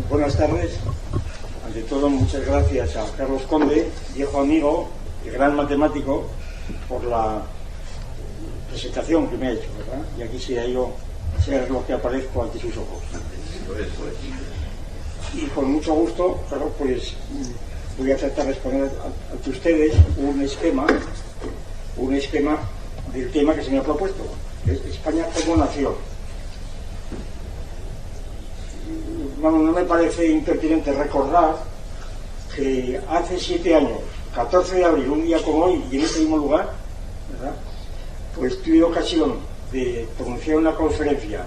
Buenas tardes. Ante todo, muchas gracias a Carlos Conde, viejo amigo y gran matemático, por la presentación que me ha hecho, ¿verdad? Y aquí sí yo ser lo que aparezco ante sus ojos. Y con mucho gusto, claro, pues voy a tratar de exponer ante ustedes un esquema del tema que se me ha propuesto, que es España como nación. Bueno, no me parece impertinente recordar que hace 7 años, 14 de abril, un día como hoy, y en este mismo lugar, ¿verdad?, pues tuve ocasión de pronunciar una conferencia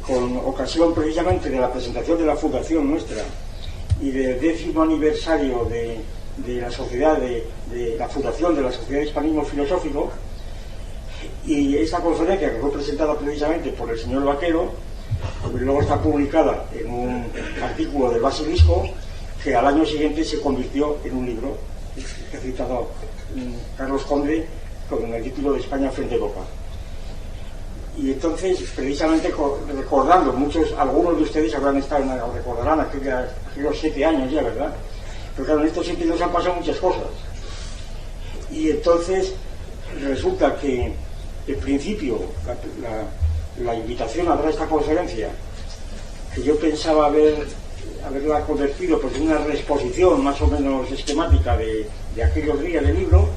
con ocasión precisamente de la presentación de la fundación nuestra y del 10º aniversario de la sociedad, de la fundación de la Sociedad de Hispanismo Filosófico. Y esa conferencia, que fue presentada precisamente por el señor Vaquero, luego está publicada en un artículo del Basilisco, que al año siguiente se convirtió en un libro que ha citado Carlos Conde con el título de España frente a Europa. Y entonces, precisamente recordando, algunos de ustedes recordarán aquellos 7 años ya, ¿verdad? Pero claro, en estos 7 años han pasado muchas cosas. Y entonces resulta que en principio la invitación a dar esta conferencia, que yo pensaba haberla convertido pues, en una reexposición más o menos esquemática de aquellos días del libro,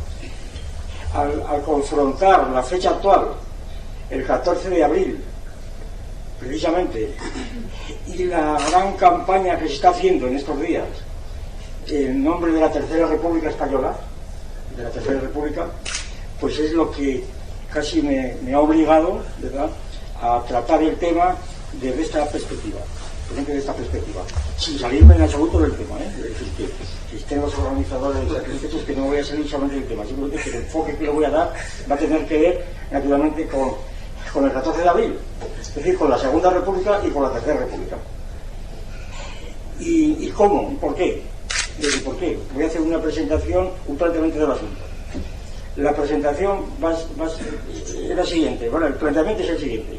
al confrontar la fecha actual, el 14 de abril, precisamente, y la gran campaña que se está haciendo en estos días en nombre de la Tercera República Española, pues es lo que casi me ha obligado, ¿verdad?, a tratar el tema desde esta perspectiva, sin salirme en absoluto del tema, Es decir, que estén los organizadores que no voy a salir solamente del tema, simplemente que el enfoque que le voy a dar va a tener que ver, naturalmente, con el 14 de abril, es decir, con la Segunda República y con la Tercera República. ¿Y cómo? ¿Por qué? Voy a hacer una presentación, un planteamiento del asunto. La presentación es la siguiente. Bueno, el planteamiento es el siguiente.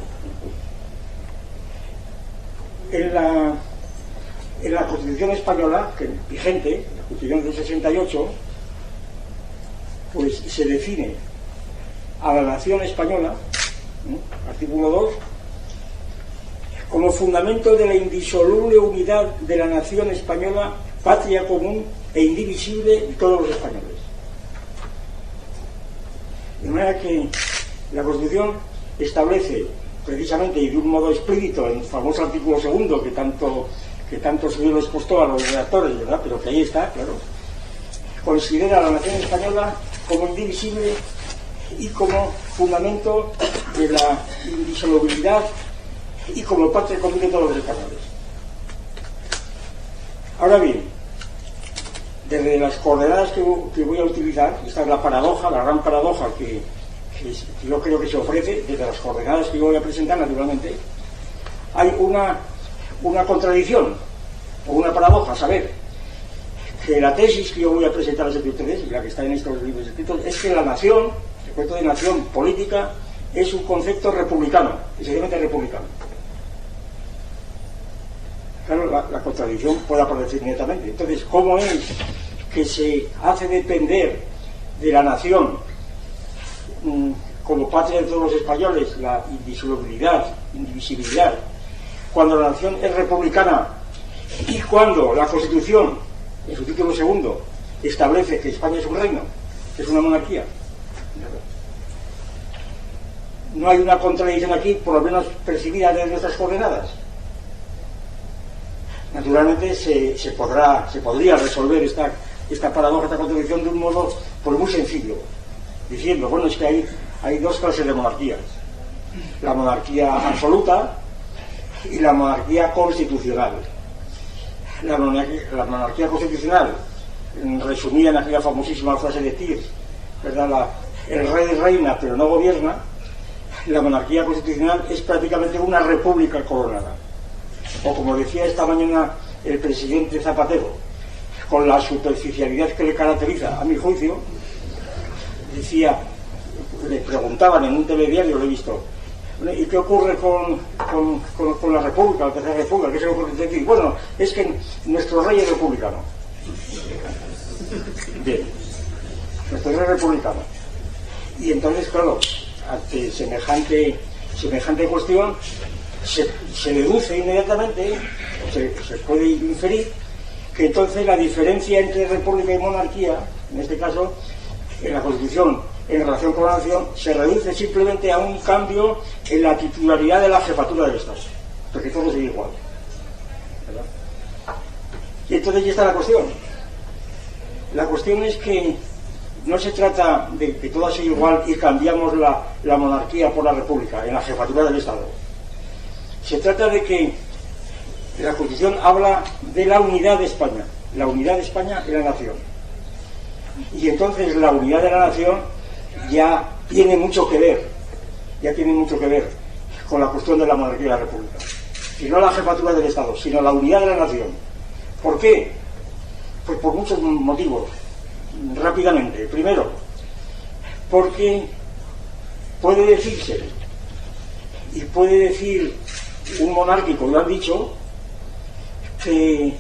En la Constitución española, que vigente, la Constitución del 68, pues se define a la nación española, artículo 2, como fundamento de la indisoluble unidad de la nación española, patria común e indivisible de todos los españoles. De manera que la Constitución establece precisamente y de un modo explícito en el famoso artículo 2, que tanto se les costó a los redactores, ¿verdad?, pero que ahí está, claro, considera a la nación española como indivisible y como fundamento de la indisolubilidad y como patria común de todos los españoles. Ahora bien, desde las coordenadas que voy a utilizar, esta es la paradoja, la gran paradoja que yo creo que se ofrece, desde las coordenadas que yo voy a presentar, naturalmente, hay una contradicción o una paradoja, a saber, que la tesis que yo voy a presentar a ustedes, y la que está en estos libros escritos, es que la nación, el concepto de nación política, es un concepto republicano, esencialmente republicano. Claro, la contradicción puede aparecer inmediatamente. Entonces, ¿cómo es que se hace depender de la nación como patria de todos los españoles la indivisibilidad, cuando la nación es republicana y cuando la Constitución, en su título 2, establece que España es un reino, que es una monarquía? No hay una contradicción aquí, por lo menos percibida desde nuestras coordenadas. Naturalmente se podría resolver esta paradoja, esta contradicción de un modo pues muy sencillo, diciendo, bueno, es que hay dos clases de monarquías: la monarquía absoluta y la monarquía constitucional. La monarquía constitucional, resumida en aquella famosísima frase de Thiers, ¿verdad?, el rey reina pero no gobierna. La monarquía constitucional es prácticamente una república coronada, o como decía esta mañana el presidente Zapatero, con la superficialidad que le caracteriza, a mi juicio, decía, le preguntaban en un telediario, lo he visto, ¿Y qué ocurre con la República, la Tercera República? ¿Qué se le ocurre decir? Bueno, es que nuestro rey es republicano. Bien, nuestro rey es republicano. Y entonces, claro, ante semejante cuestión, se deduce inmediatamente, se puede inferir, que entonces la diferencia entre república y monarquía, en este caso, en la Constitución, en relación con la nación, se reduce simplemente a un cambio en la titularidad de la jefatura del Estado, porque todo sigue igual, ¿verdad? Y entonces ya está la cuestión. La cuestión es que no se trata de que todo siga igual y cambiamos la monarquía por la república en la jefatura del Estado. Se trata de que la Constitución habla de la unidad de España, la unidad de España y la nación. Y entonces la unidad de la nación ya tiene mucho que ver con la cuestión de la monarquía y la república. Y no la jefatura del Estado, sino la unidad de la nación. ¿Por qué? Pues por muchos motivos. Rápidamente. Primero, porque puede decirse, y puede decir un monárquico, lo han dicho, que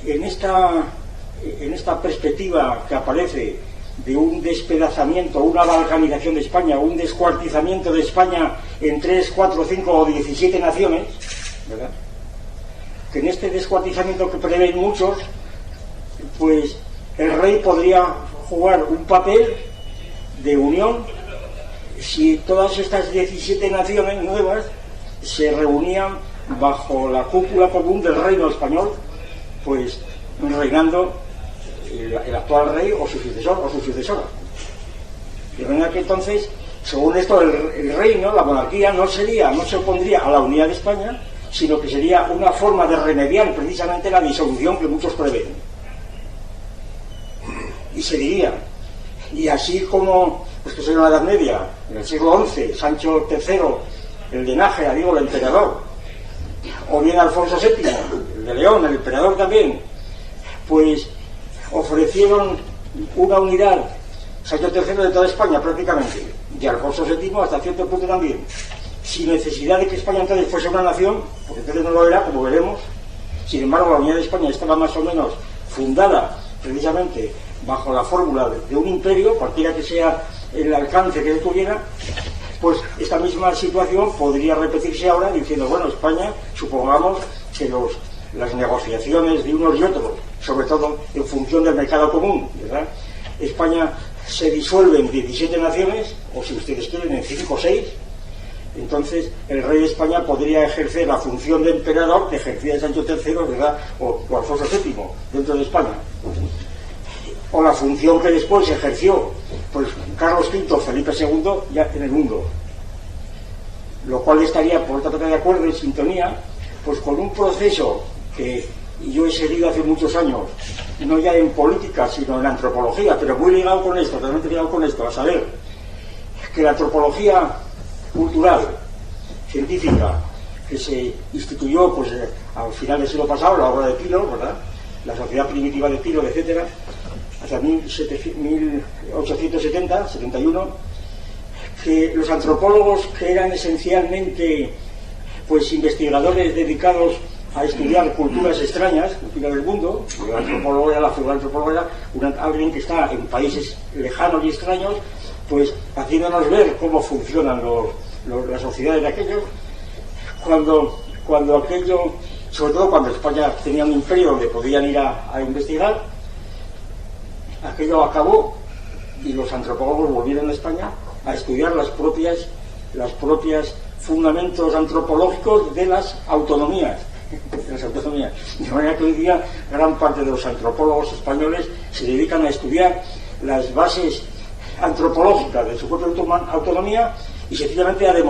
en esta perspectiva que aparece de un despedazamiento, una balcanización de España, un descuartizamiento de España en 3, 4, 5 o 17 naciones, ¿verdad? Que en este descuartizamiento que prevén muchos, pues el rey podría jugar un papel de unión si todas estas 17 naciones nuevas se reunían bajo la cúpula común del reino español, pues reinando el actual rey o su sucesor o su sucesora. De manera que entonces, según esto, el reino, la monarquía, no se opondría a la unidad de España, sino que sería una forma de remediar precisamente la disolución que muchos prevén. Y se diría, y así como, pues que soy en la Edad Media, en el siglo XI, Sancho III, el de Nájera, digo, el emperador, o bien Alfonso VII, el de León, el emperador también, pues ofrecieron una unidad, Sancho III de toda España prácticamente, y Alfonso VII hasta cierto punto también, sin necesidad de que España entonces fuese una nación, porque entonces no lo era, como veremos. Sin embargo, la unidad de España estaba más o menos fundada precisamente bajo la fórmula de un imperio, cualquiera que sea el alcance que él tuviera. Pues esta misma situación podría repetirse ahora diciendo, bueno, España, supongamos que las negociaciones de unos y otros, sobre todo en función del mercado común, ¿verdad? España se disuelve en 17 naciones, o si ustedes quieren en 5 o 6, entonces el rey de España podría ejercer la función de emperador que ejercía Sancho III, ¿verdad? O Alfonso VII dentro de España, o la función que después ejerció pues Carlos V, Felipe II ya en el mundo, lo cual estaría por otra parte de acuerdo, en sintonía pues con un proceso que yo he seguido hace muchos años, no ya en política sino en antropología, pero muy ligado con esto, totalmente ligado con esto, a saber que la antropología cultural, científica, que se instituyó pues al final del siglo pasado, la obra de Pilo, ¿verdad? La sociedad primitiva de Pilo, etcétera, hasta 1870, 71, que los antropólogos, que eran esencialmente pues investigadores dedicados a estudiar culturas extrañas, culturas del mundo, el antropólogo era, la figura antropólogo era alguien que está en países lejanos y extraños, pues haciéndonos ver cómo funcionan las sociedades de aquellos, cuando aquello, sobre todo cuando España tenía un imperio donde podían ir a investigar, aquello acabó y los antropólogos volvieron a España a estudiar los propios fundamentos antropológicos de las autonomías. De manera que hoy día gran parte de los antropólogos españoles se dedican a estudiar las bases antropológicas de su propia autonomía y sencillamente a demostrar